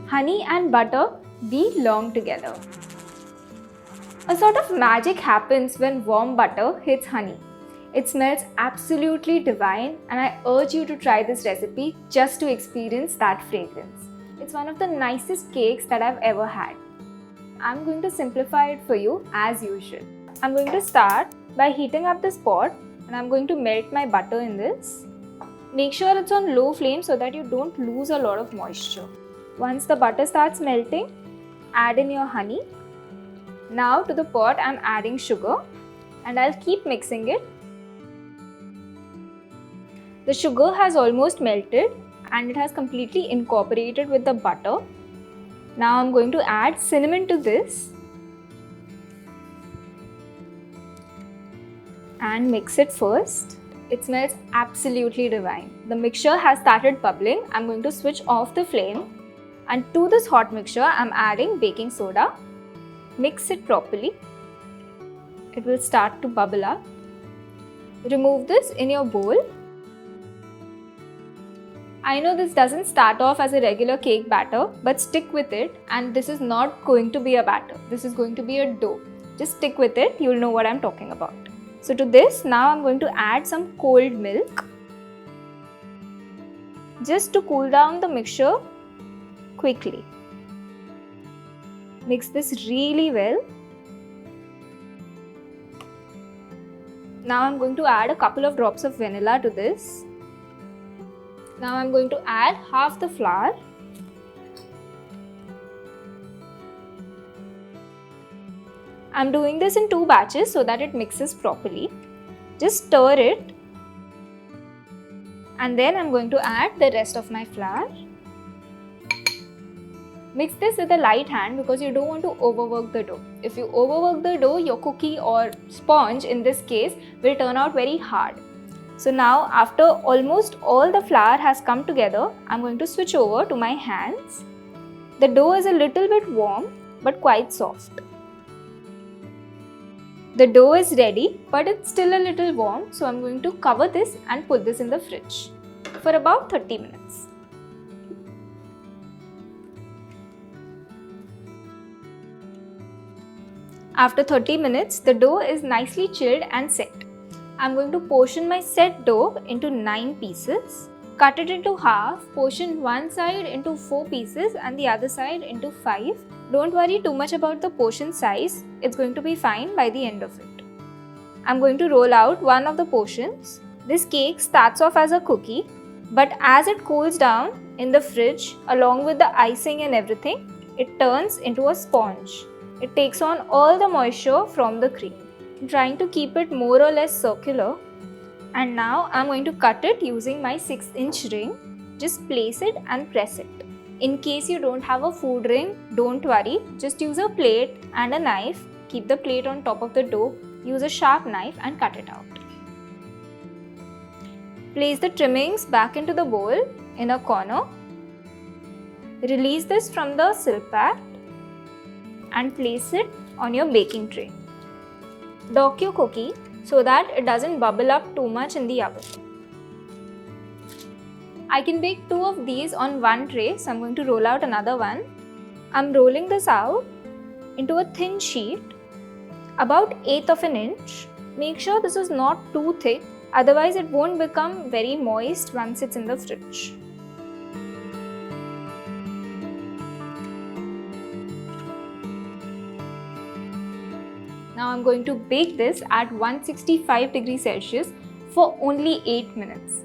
Honey and butter belong together. A sort of magic happens when warm butter hits honey. It smells absolutely divine, and I urge you to try this recipe just to experience that fragrance. It's one of the nicest cakes that I've ever had. I'm going to simplify it for you as usual. I'm going to start by heating up this pot, and I'm going to melt my butter in this. Make sure it's on low flame so that you don't lose a lot of moisture. Once the butter starts melting, add in your honey. Now to the pot I'm adding sugar, and I'll keep mixing it. The sugar has almost melted and it has completely incorporated with the butter. Now I'm going to add cinnamon to this and mix it first. It smells absolutely divine. The mixture has started bubbling. I'm going to switch off the flame, and to this hot mixture I'm adding baking soda. Mix it properly. It will start to bubble up. Remove this in your bowl. I know this doesn't start off as a regular cake batter, but stick with it, and this is not going to be a batter. This is going to be a dough. Just stick with it, you'll know what I'm talking about. So to this, now I'm going to add some cold milk just to cool down the mixture quickly. Mix this really well. Now I'm going to add a couple of drops of vanilla to this. Now I'm going to add half the flour. I'm doing this in 2 batches so that it mixes properly. Just stir it. And then I'm going to add the rest of my flour. Mix this with a light hand because you don't want to overwork the dough. If you overwork the dough, your cookie or sponge in this case will turn out very hard. So now after almost all the flour has come together, I'm going to switch over to my hands. The dough is a little bit warm but quite soft. The dough is ready, but it's still a little warm, so I'm going to cover this and put this in the fridge for about 30 minutes. After 30 minutes, the dough is nicely chilled and set. I'm going to portion my set dough into 9 pieces. Cut it into half, portion one side into 4 pieces and the other side into 5. Don't worry too much about the portion size, it's going to be fine by the end of it. I'm going to roll out one of the portions. This cake starts off as a cookie, but as it cools down in the fridge, along with the icing and everything, it turns into a sponge. It takes on all the moisture from the cream. I'm trying to keep it more or less circular. And now I'm going to cut it using my 6-inch ring. Just place it and press it. In case you don't have a food ring, don't worry. Just use a plate and a knife. Keep the plate on top of the dough. Use a sharp knife and cut it out. Place the trimmings back into the bowl in a corner. Release this from the silk pad and place it on your baking tray. Dock your cookie so that it doesn't bubble up too much in the oven. I can bake 2 of these on one tray, so I'm going to roll out another one. I'm rolling this out into a thin sheet, about 1/8 of an inch. Make sure this is not too thick, otherwise it won't become very moist once it's in the fridge. Now I'm going to bake this at 165 degrees Celsius for only 8 minutes.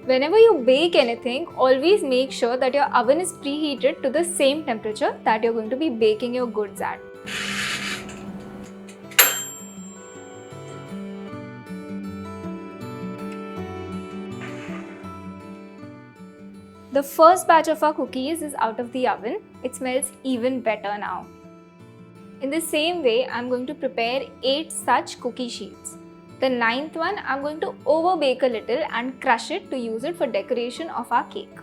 Whenever you bake anything, always make sure that your oven is preheated to the same temperature that you're going to be baking your goods at. The first batch of our cookies is out of the oven. It smells even better now. In the same way, I'm going to prepare 8 such cookie sheets. The 9th one, I'm going to over bake a little and crush it to use it for decoration of our cake.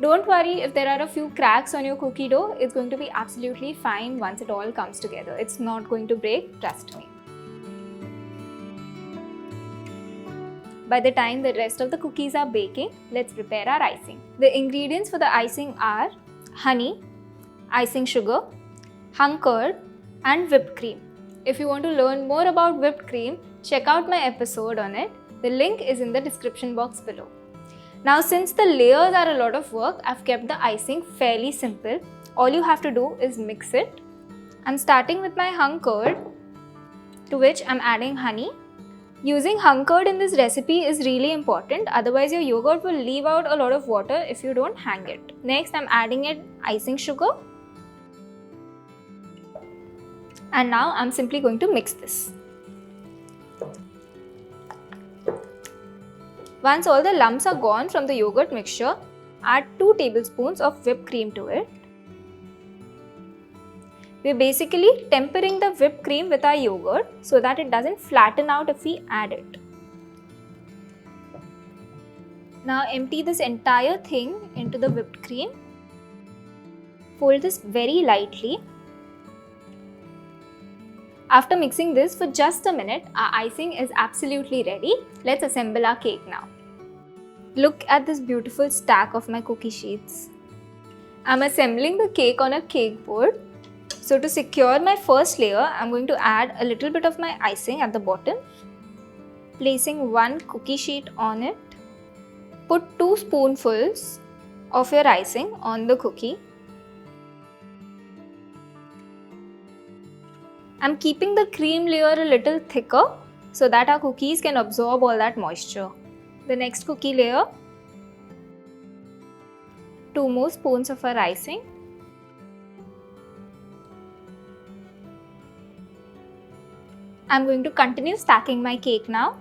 Don't worry if there are a few cracks on your cookie dough, it's going to be absolutely fine once it all comes together. It's not going to break, trust me. By the time the rest of the cookies are baking, let's prepare our icing. The ingredients for the icing are honey, icing sugar, hung curd, and whipped cream. If you want to learn more about whipped cream, check out my episode on it. The link is in the description box below. Now, since the layers are a lot of work, I've kept the icing fairly simple. All you have to do is mix it. I'm starting with my hung curd, to which I'm adding honey. Using hung curd in this recipe is really important, otherwise your yogurt will leave out a lot of water if you don't hang it. Next, I'm adding in icing sugar. And now I'm simply going to mix this. Once all the lumps are gone from the yogurt mixture, add 2 tablespoons of whipped cream to it. We're basically tempering the whipped cream with our yogurt so that it doesn't flatten out if we add it. Now empty this entire thing into the whipped cream. Fold this very lightly. After mixing this for just a minute, our icing is absolutely ready. Let's assemble our cake now. Look at this beautiful stack of my cookie sheets. I'm assembling the cake on a cake board. So to secure my first layer, I'm going to add a little bit of my icing at the bottom, placing 1 cookie sheet on it. Put 2 spoonfuls of your icing on the cookie. I'm keeping the cream layer a little thicker so that our cookies can absorb all that moisture. The next cookie layer, 2 more spoons of our icing. I'm going to continue stacking my cake now.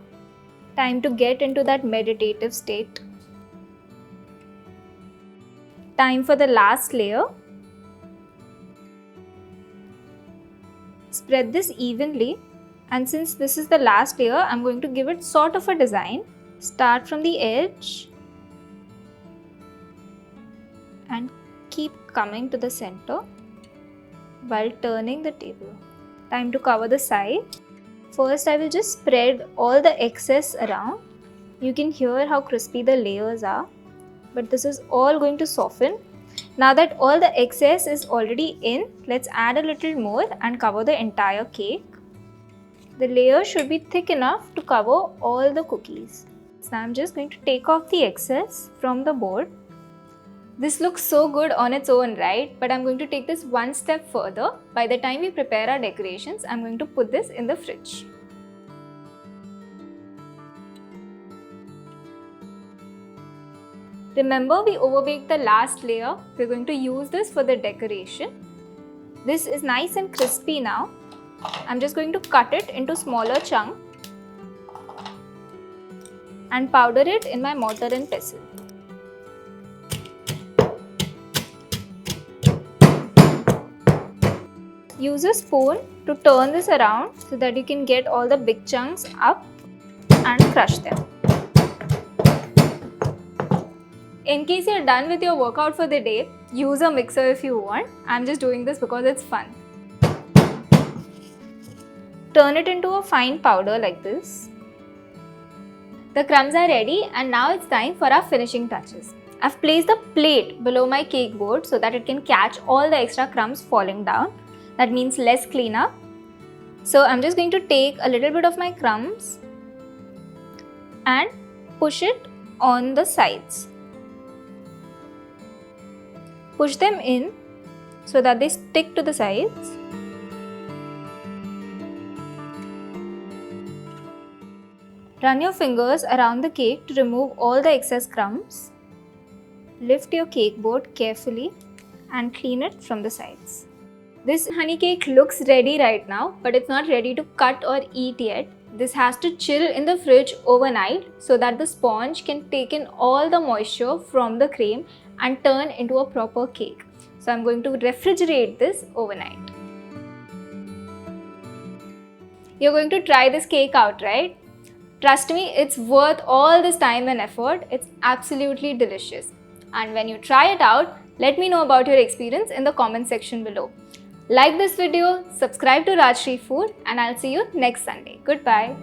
Time to get into that meditative state. Time for the last layer. Spread this evenly, and since this is the last layer, I'm going to give it sort of a design. Start from the edge and keep coming to the center while turning the table. Time to cover the side. First, I will just spread all the excess around. You can hear how crispy the layers are, but this is all going to soften. Now that all the excess is already in, let's add a little more and cover the entire cake. The layer should be thick enough to cover all the cookies. So I'm just going to take off the excess from the board. This looks so good on its own, right? But I'm going to take this one step further. By the time we prepare our decorations, I'm going to put this in the fridge. Remember, we overbaked the last layer. We're going to use this for the decoration. This is nice and crispy now. I'm just going to cut it into smaller chunks and powder it in my mortar and pestle. Use a spoon to turn this around so that you can get all the big chunks up and crush them. In case you're done with your workout for the day, use a mixer if you want. I'm just doing this because it's fun. Turn it into a fine powder like this. The crumbs are ready, and now it's time for our finishing touches. I've placed a plate below my cake board so that it can catch all the extra crumbs falling down. That means less cleanup. So I'm just going to take a little bit of my crumbs and push it on the sides. Push them in so that they stick to the sides. Run your fingers around the cake to remove all the excess crumbs. Lift your cake board carefully and clean it from the sides. This honey cake looks ready right now, but it's not ready to cut or eat yet. This has to chill in the fridge overnight so that the sponge can take in all the moisture from the cream and turn into a proper cake. So I'm going to refrigerate this overnight. You're going to try this cake out, right? Trust me, it's worth all this time and effort. It's absolutely delicious. And when you try it out, let me know about your experience in the comment section below. Like this video, subscribe to Rajshri Food, and I'll see you next Sunday. Goodbye.